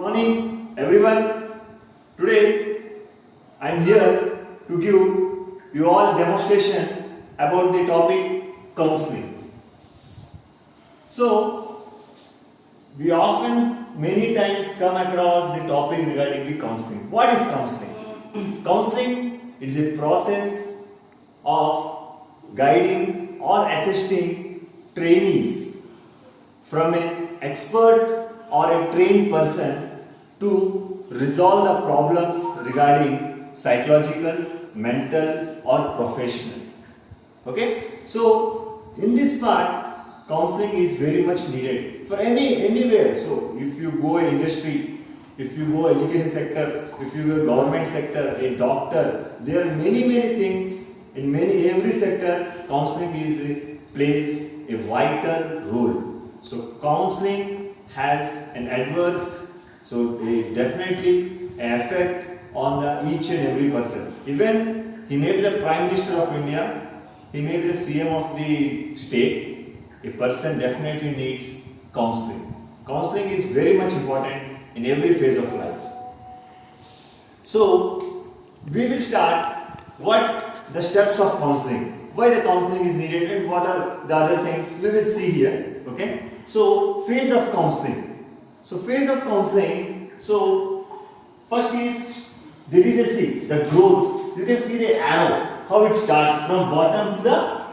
morning everyone. Today I am here to give you all demonstration about the topic counseling. So we often many times come across the topic regarding the counseling. What is counseling? Counseling is a process of guiding or assisting trainees from an expert or a trained person to resolve the problems regarding psychological, mental or professional. Okay, so in this part counseling is very much needed for anywhere. So if you go industry, if you go education sector, if you go government sector, a doctor, there are many things in every sector. Counseling plays a vital role. So counseling has an adverse, so definitely an effect on each and every person. Even he may be the Prime Minister of India, he may be the CM of the state, a person definitely needs counseling. Counseling is very much important in every phase of life. So we will start what the steps of counseling, why the counseling is needed and what are the other things we will see here. Okay, so phase of counseling. So phase of counseling, so first is there is the growth. You can see the arrow, how it starts from bottom to the,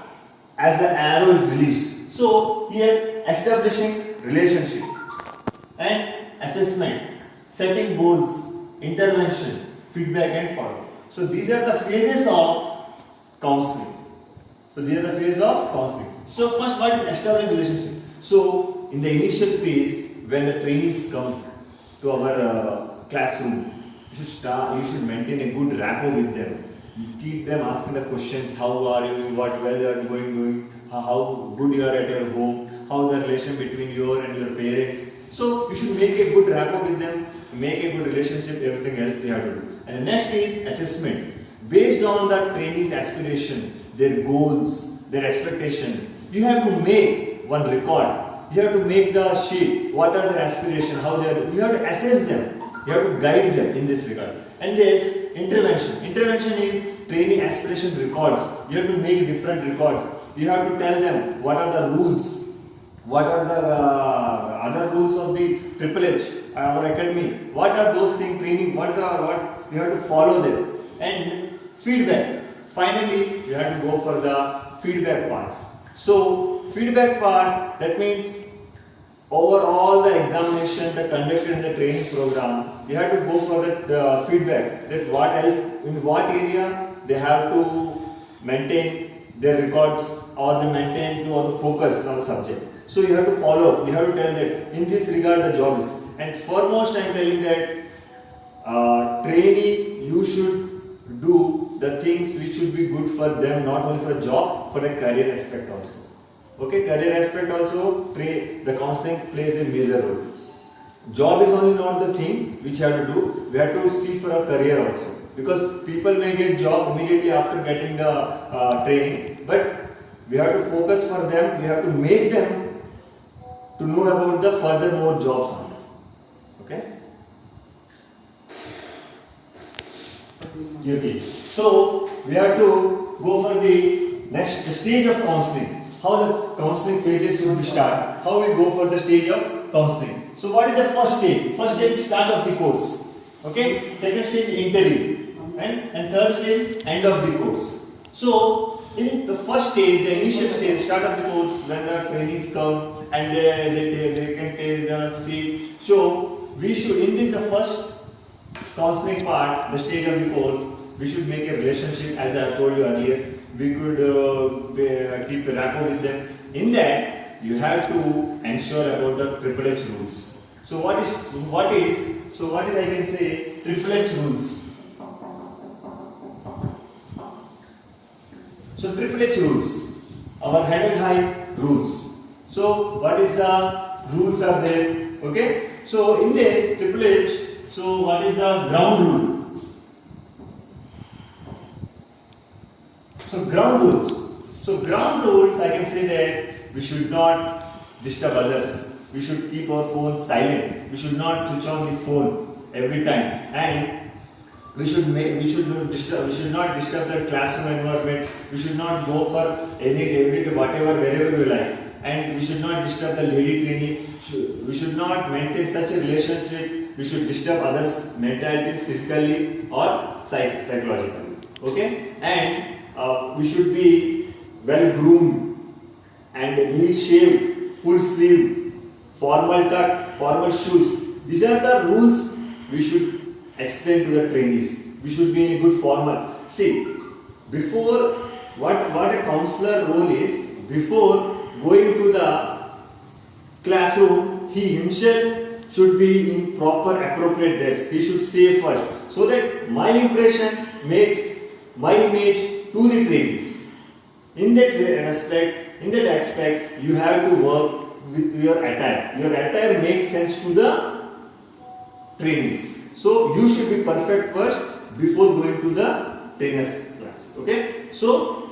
as the arrow is released. So here establishing relationship and assessment, setting goals, intervention, feedback and follow. So these are the phases of counseling. So these are the phases of counseling. So first, what is establishing relationship? So in the initial phase, when the trainees come to our classroom, you should maintain a good rapport with them. You keep them asking the questions, how are you, what well you are going, how good you are at your home, how the relation between you and your parents. So you should make a good rapport with them, make a good relationship, everything else you have to do. And the next is assessment. Based on the trainee's aspiration, their goals, their expectation, you have to make one record. You have to make the sheet. What are their aspirations? How they are. You have to assess them. You have to guide them in this regard. And there's intervention. Intervention is training aspiration records. You have to make different records. You have to tell them what are the rules. What are the other rules of the Triple H, our academy? What are those things? Training. What you have to follow them. And feedback. Finally, you have to go for the feedback part. So feedback part, that means over all the examination that conducted in the training program, you have to go for that feedback, that what else, in what area they have to maintain their records or they maintain to or the focus on the subject. So you have to follow, you have to tell that in this regard the job is. And foremost I am telling that trainee, you should do the things which should be good for them, not only for job, for the career aspect also. Okay, career aspect also, the counseling plays a major role. Job is only not the thing which you have to do, we have to seek for a career also. Because people may get job immediately after getting the training, but we have to focus for them, we have to make them to know about the further more jobs on them. Okay? Okay. So we have to go for the stage of counseling. How the counseling phases should be start. How we go for the stage of counseling. So what is the first stage? First stage is start of the course. Okay. Second stage interview. And third stage end of the course. So in the first stage, the initial stage, start of the course, when the trainees come and they can take the seat. So we should, in this the first counseling part, the stage of the course, we should make a relationship, as I told you earlier. We could keep a rapport with them. In that, you have to ensure about the Triple H rules. So what is I can say Triple H rules. So Triple H rules, our head and high rules. So what is the rules are there? Okay. So in this Triple H, so what is the ground rule? So ground rules. So ground rules, I can say that we should not disturb others. We should keep our phones silent. we should not switch on the phone every time, and we should not disturb the classroom environment. We should not go for every whatever wherever we like, and we should not disturb the lady trainee. We should not maintain such a relationship. We should disturb others' mentalities physically or psychologically. Okay, and we should be well groomed and neat shaved, full sleeve, formal tuck, formal shoes. These are the rules we should explain to the trainees. We should be in a good formal. See, before what a counselor role is, before going to the classroom, he himself should be in proper appropriate dress. He should say first, so that my impression makes my image to the trainees. In that aspect, you have to work with your attire. Your attire makes sense to the trainees. So you should be perfect first before going to the trainers class. Okay. So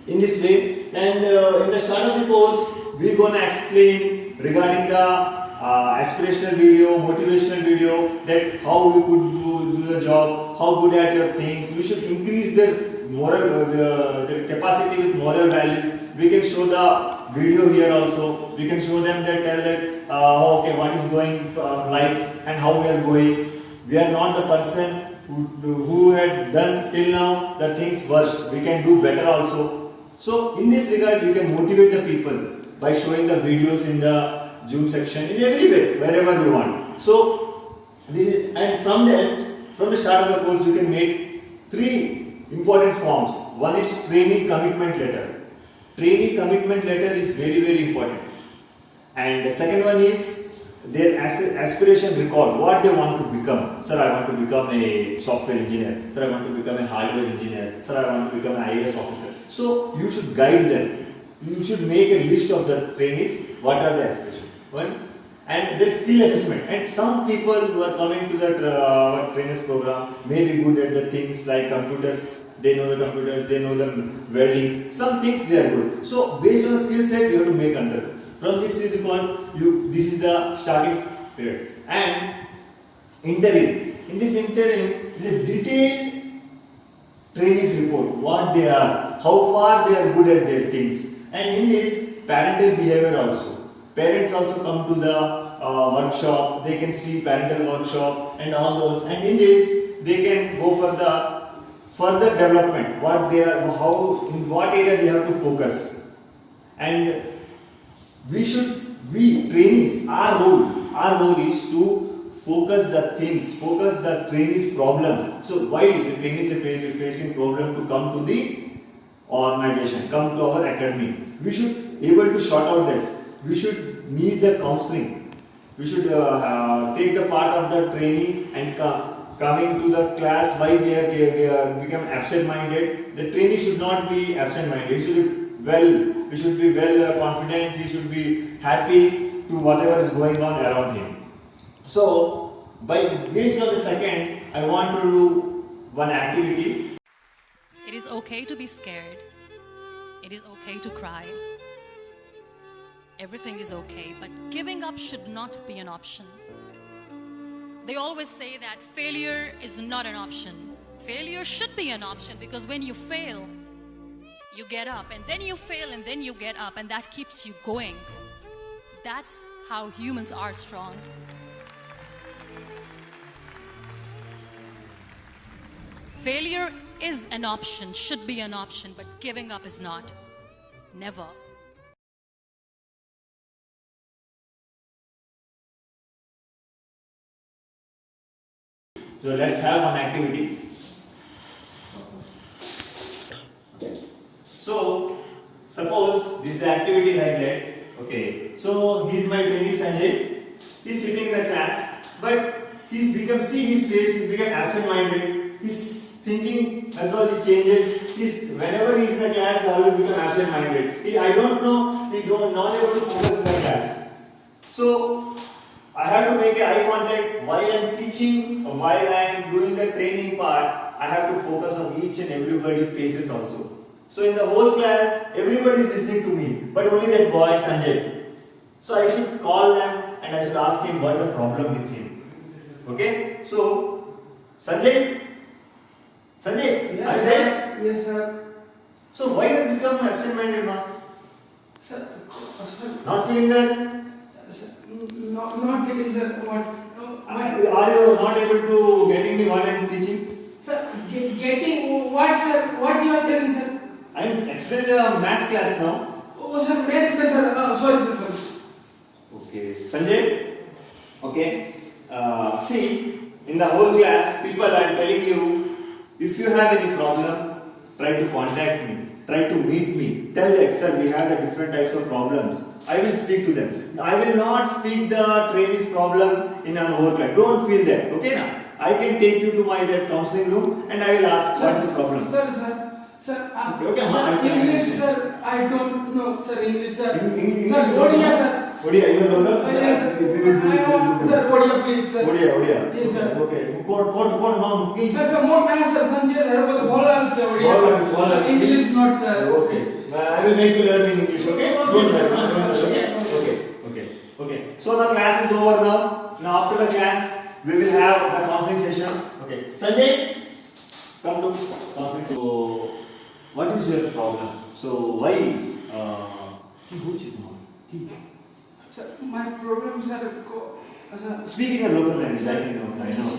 in this way, and in the start of the course, we are gonna explain regarding the aspirational video, motivational video, that how you could do the job, how good at your things. We should increase their moral, their capacity with moral values. We can show the video here also. We can show them that, tell that okay, what is going life and how we are going. We are not the person who had done till now the things worst. We can do better also. So in this regard, you can motivate the people by showing the videos in the Zoom section, in every way, wherever you want. So this is, and from the start of the course, you can make 3 important forms. One is trainee commitment letter. Trainee commitment letter is very, very important. And the second one is their aspiration record, what they want to become. Sir, I want to become a software engineer. Sir, I want to become a hardware engineer. Sir, I want to become an IAS officer. So you should guide them. You should make a list of the trainees. What are the aspirations? One, and their skill assessment. And some people who are coming to the trainers program may be good at the things like computers. They know the computers. They know the welding. Some things they are good. So based on the skill set, you have to make under. From this is called this is the starting period. And interim. In this interim, is a detailed trainees report. What they are, how far they are good at their things. And in this, parental behavior also. Parents also come to the workshop. They can see parental workshop and all those. And in this, they can go for the further development. What they are, how, in what area they have to focus. And we trainees, our role is to focus the things, focus the trainees' problem. So why the trainees are facing problem to come to the organization, come to our academy. We should able to sort out this. We should need the counseling. We should take the part of the trainee and coming to the class why they have become absent-minded. The trainee should not be absent-minded. He should be well confident. He should be happy to whatever is going on around him. So based on the second, I want to do one activity. It is okay to be scared. It is okay to cry. Everything is okay, but giving up should not be an option. They always say that failure is not an option. Failure should be an option, because when you fail, you get up, and then you fail, and then you get up, and that keeps you going. That's how humans are strong. Failure is an option, should be an option, but giving up is not. Never. So let's have one activity. So suppose this is activity like that. Okay. So he's my trainee Sanjay. He's sitting in the class, but he's become, see his face, he's become absent-minded. His thinking methodology changes. Whenever he's in the class, he always become absent-minded. I don't know, he not able to focus in the class. So I have to make eye contact while I am teaching, or while I am doing the training part. I have to focus on each and everybody's faces also. So in the whole class, everybody is listening to me, but only that boy Sanjay. So I should call them and and I should ask him what is the problem with him. Okay? So, Sanjay, are you there? Yes, sir. So why have you become absent-minded now? Sir, Not feeling well? not getting, sir. What? Are you not able to getting me what I am teaching? Sir, getting what, sir? What you are telling, sir? I am explaining the maths class now. Oh, sir, maths, sir. Sorry, sir. Okay. Sanjay? Okay. See, in the whole class, people are telling you, if you have any problem, try to contact me, try to meet me. Tell that, sir, we have the different types of problems. I will speak to them. I will not speak the trainee's problem in an whole class. Don't feel that. Okay, now? I can take you to my counseling room and I will ask what is the problem. Sir, Okay, English, sir. I don't know, sir. English, sir. English, Sir, Odia, sir. Odia, you are local? Yes, sir. If you will do this, Sir, Odia, please, sir. Odia. Yes, sir. Okay. What now? Please. Sir, more maths, sir. Sanjay, sir. But ball, sir. Ball, Odia. English, not, sir. Okay. I will make you learn in English, okay? Okay, Don't sir. worry. Okay. So the class is over now. Now after the class, we will have the counseling session. Okay. Sanjay, come to counseling. So, what is your problem? So why? Sir, my problem, sir. Speak in a local language. I know.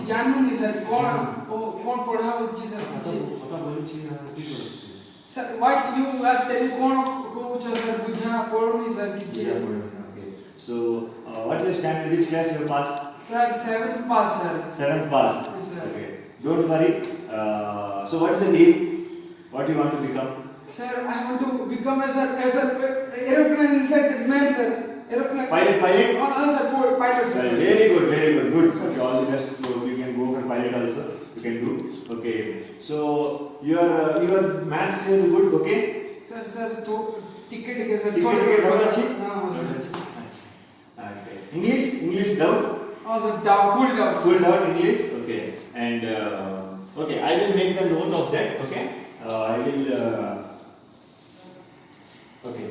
जानू नहीं sir कौन पढ़ाओ अच्छी sir sir what you are telling कौन को sir बुझा पढ़ो नहीं सर किसी Okay. So, what is your standard? Which class you passed? Sir 7th pass sir 7th pass. Yes, sir. Okay. Don't worry. So, what is the aim? What do you want to become? sir I want to become a sir aeroplane inside man sir aeroplane Pilot. sir pilot sir Very good. Good. Okay, all the best. So you can go for pilot also. You can do. Okay. So your maths is good. Okay. sir तो ticket के sir Ticket बहुत अच्छी. हां Okay. English doubt. sir doubtful Full doubt English. Okay. And okay, I will make the note of that. Okay. I will. Okay.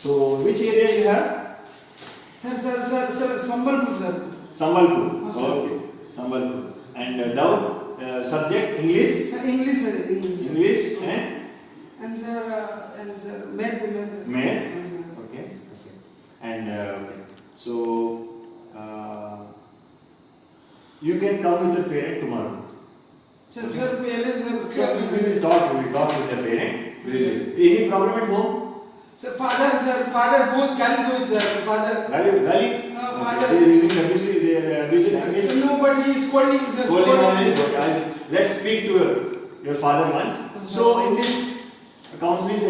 So which area you have? sir Sambalpur sir Sambalpur. sir. Okay. Sambalpur. And doubt subject English. English sir English and sir math Math. Okay. And okay. So you can come with your parent tomorrow. sir पहले So sir we will talk with the parent. Any problem at home? sir father बहुत गाली दो sir father Gali? father They are using abuse. They are abusing against. no but he is scolding sir Scolding only. Let's speak to your father once. So in this counseling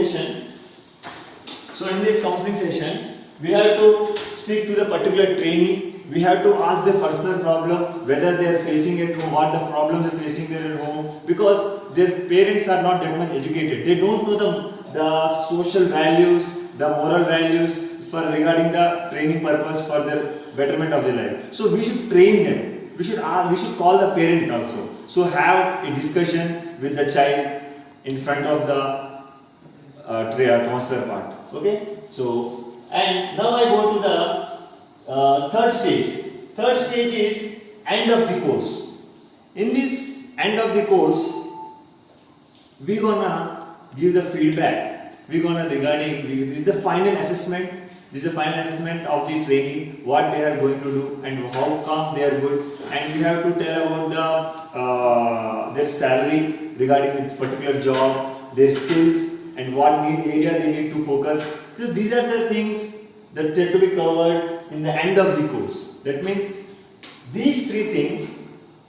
session, we have to speak to the particular trainee. We have to ask their personal problem, whether they are facing at home, what the problems they are facing there at home, because their parents are not that much educated. They don't know the social values, the moral values for regarding the training purpose for their betterment of their life. So we should train them. We should call the parent also. So have a discussion with the child in front of the counselor part. Okay. So and now I go to the third stage. Third stage is end of the course. In this end of the course, we gonna give the feedback. We gonna this is the final assessment. This is the final assessment of the trainee, what they are going to do and how come they are good. And we have to tell about their salary regarding this particular job, their skills, and what area they need to focus. So these are the things that tend to be covered in the end of the course. That means these three things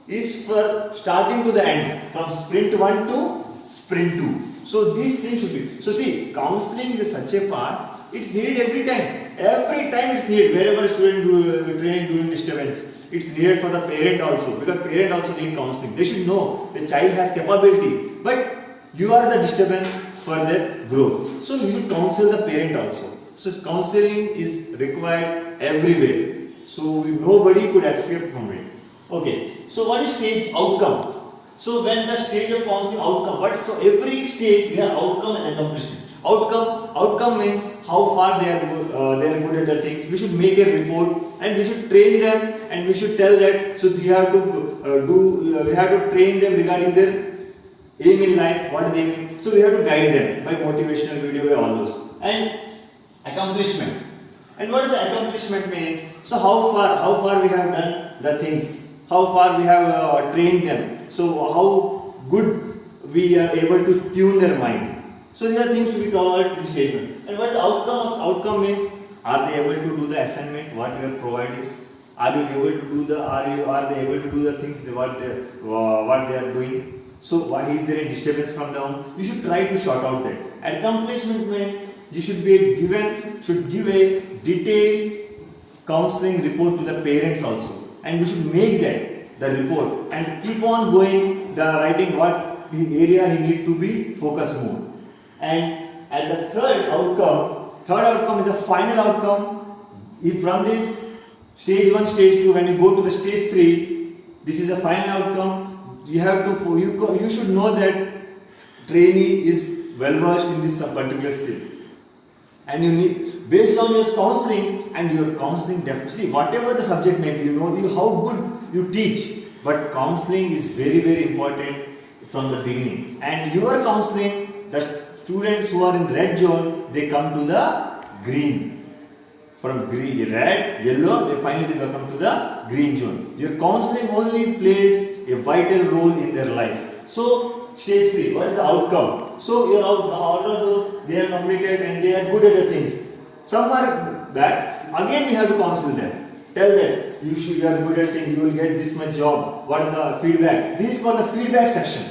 is for starting to the end, from sprint 1 to sprint 2. So these things should be. So see, counseling is such a part. It's needed every time. Every time it's needed. Wherever student training doing disturbance, it's needed for the parent also, because parent also need counseling. They should know the child has capability, but you are the disturbance for their growth. So you should counsel the parent also. So counseling is required everywhere. So nobody could escape from it. Okay. So what is stage outcome? So when the stage of counseling outcome, so every stage we have outcome and accomplishment. Outcome means how far they are good at the things. We should make a report and we should train them and we should tell that. So we have to we have to train them regarding their aim in life, what they mean. So we have to guide them by motivational video, by all those. And accomplishment. And what is the accomplishment means? So how far we have done the things, how far we have trained them. So how good we are able to tune their mind. So these are things to be covered in statement. And what is the outcome? Outcome means, are they able to do the assignment what we are providing? Are you able to do the? Are they able to do the things what they are doing? So why is there a disturbance from the home? You should try to sort out that. Accomplishment means you should give a detailed counseling report to the parents also, and we should make that the report and keep on going the writing what the area he need to be focused more. And at the third outcome is a final outcome. If from this stage 1, stage 2, when you go to the stage 3, this is a final outcome. You should know that trainee is well versed in this particular skill, and you need, based on your counseling and your counseling see whatever the subject may be, how good you teach, but counseling is very very important from the beginning. And your counseling, the students who are in red zone, they come to the green. From green, red, yellow, they finally come to the green zone. Your counseling only plays a vital role in their life. So stage 3, what is the outcome? So your all of those, they are completed and they are good at the things. Some are bad. Again we have to counsel them. Tell them you are good at things. You will get this much job. What is the feedback? This is called the feedback section.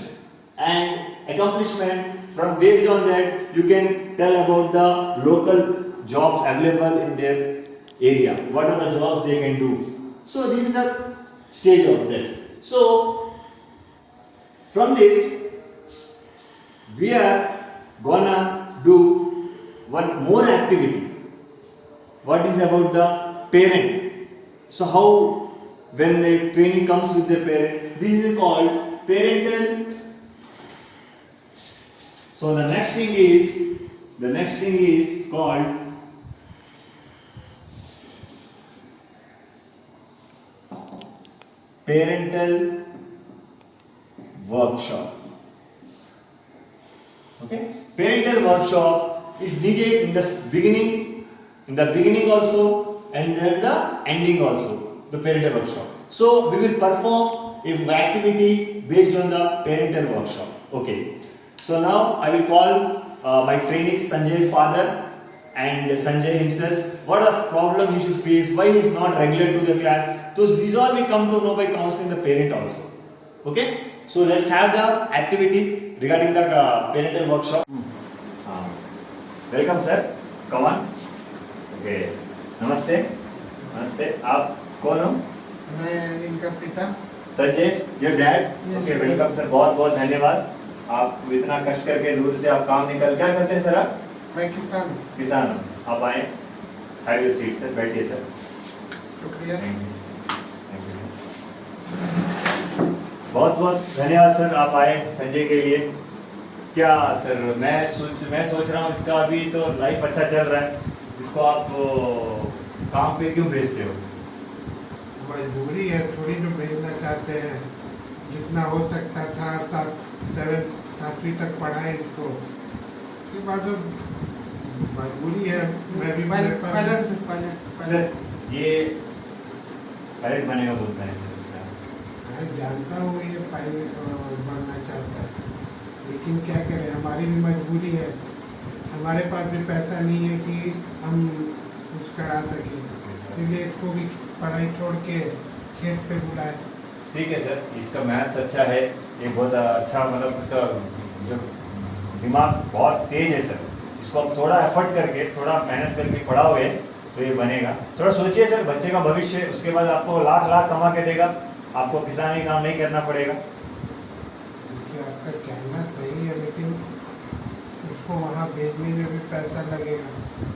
And accomplishment. From based on that, you can tell about the local jobs available in their area. What are the jobs they can do? So this is the stage of that. So from this, we are gonna do one more activity. What is about the parent? So how when a trainee comes with their parent, this is called parental. So the next thing is called parental workshop. Okay, parental workshop is needed in the beginning also, and then the ending also, the parental workshop. So we will perform an activity based on the parental workshop. Okay. So now I will call my trainees, Sanjay father and Sanjay himself. What are the problem he should face? Why he is not regular to the class? So these all we come to know by counseling the parent also. Okay. So let's have the activity regarding the parental workshop. Welcome sir. Come on. Okay. Namaste. आप कौन हो? मैं इनका पिता। Sanjay, your dad. Yes, Okay. sir. Welcome sir. बहुत बहुत धन्यवाद. आप इतना कष्ट करके दूर से आप काम निकल क्या करते हैं सर आप? मैं किसान हूँ। किसान हो। आप आए, हैव योर सीट सर, बैठिए सर। शुक्रिया। बहुत बहुत धन्यवाद सर, आप आए संजय के लिए। क्या सर मैं सोच रहा हूँ इसका अभी तो लाइफ अच्छा चल रहा है, इसको आप काम पे क्यों भेजते हो? मजबूरी है, थोड़ी तो भेजना चाहते हैं। जितना हो सकता था 7वीं तक पढ़ाए इसको, उसके बाद मजबूरी है। मैं भी पायलट सर ये पायलट बनेगा बोलता है सर इसका। मैं जानता हूँ ये पायलट बनना चाहता है, लेकिन क्या करें, हमारी भी मजबूरी है। हमारे पास भी पैसा नहीं है कि हम कुछ करा सकें, इसलिए इसको भी पढ़ाई छोड़ के खेत पे बुलाए। ठीक है सर, इसका मैथ्स अच्छा है, ये बहुत अच्छा, मतलब उसका जो दिमाग बहुत तेज है सर। इसको आप थोड़ा एफर्ट करके, थोड़ा मेहनत करके पढ़ाओगे तो ये बनेगा। थोड़ा सोचिए सर, बच्चे का भविष्य, उसके बाद आपको लाख कमा के देगा, आपको किसानी काम नहीं करना पड़ेगा। देखिए आपका कहना सही है, लेकिन इसको वहाँ भेजने में भी पैसा लगेगा,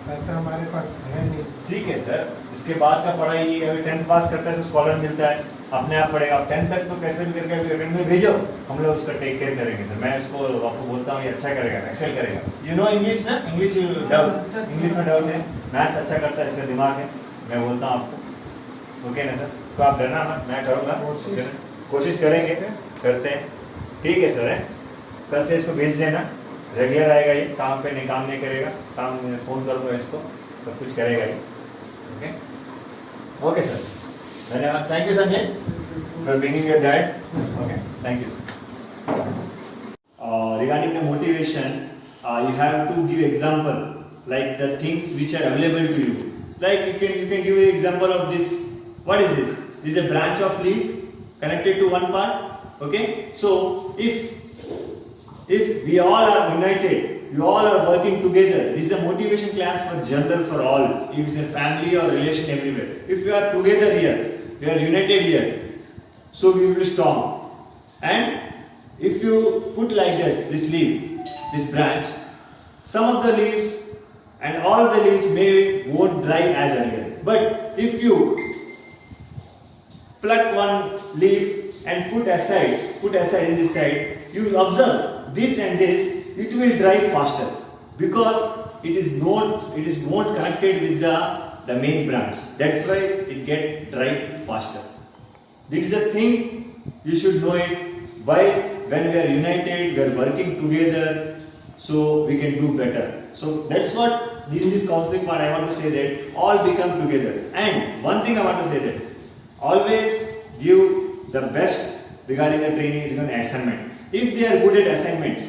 पैसा हमारे पास है नहीं। ठीक है सर, इसके बाद का पढ़ाई, अभी 10th पास करता है तो स्कॉलर मिलता है, अपने आप पढ़ेगा। 10th तक तो कैसे भी करके अकेडमी में भेजो, हम लोग उसका टेक केयर करेंगे सर। मैं उसको आपको बोलता हूँ ये अच्छा करेगा, एक्सेल करेगा। यू नो इंग्लिश ना, इंग्लिश डाउट, इंग्लिश में डाउट है, मैथ्स अच्छा करता है, इसका दिमाग है, मैं बोलता हूँ आपको। ओके ना सर, तो आप डरना मत, मैं करूँगा, कोशिश करेंगे, करते हैं। ठीक है सर, है कल से इसको भेज देना, रेगुलर आएगा ये, काम पे नहीं, काम नहीं करेगा, काम फ़ोन करूँगा इसको तो कुछ करेगा ये। ओके ओके सर, धन्यवाद। Thank you Sanjay for bringing your dad. Okay, thank you sir. Regarding the motivation, you have to give example like the things which are available to you. Like you can give an example of this. What is this? This is a branch of leaves connected to one part. Okay, so if we all are united, we all are working together, this is a motivation class for general, for all. If it's a family or relation, everywhere. If we are together here, we are united here, so we will be strong. And if you put like this leaf, this branch, some of the leaves and all the leaves won't dry as earlier. But if you pluck one leaf and put aside in this side, you will observe this and this, it will dry faster because it is not connected with the main branch. That's why it get dry faster. This is the thing you should know it. Why? When we are united, we are working together, so we can do better. So that's what in this counseling part I want to say, that all become together. And one thing I want to say, that always give the best regarding the training, regarding assignment. If they are good at assignments,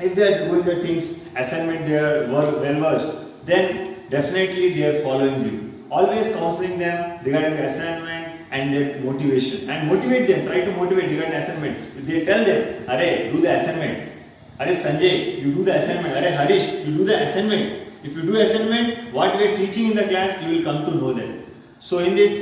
if they are doing the things, assignment, they are well versed, then definitely they are following you. Always counseling them regarding the assignment and their motivation, and motivate them. Try to motivate regarding assignment. If they tell them, "Arey, do the assignment. Arey Sanjay, you do the assignment. Arey Harish, you do the assignment." If you do assignment, what we are teaching in the class, you will come to know that. So in this,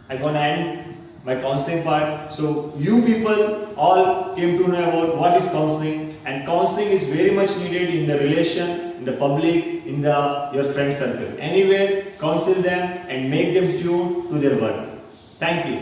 I'm gonna end my counseling part. So you people all came to know about what is counseling, and counseling is very much needed in the relation, in the public, in your friend circle. Anywhere, counsel them and make them tune to their work. Thank you.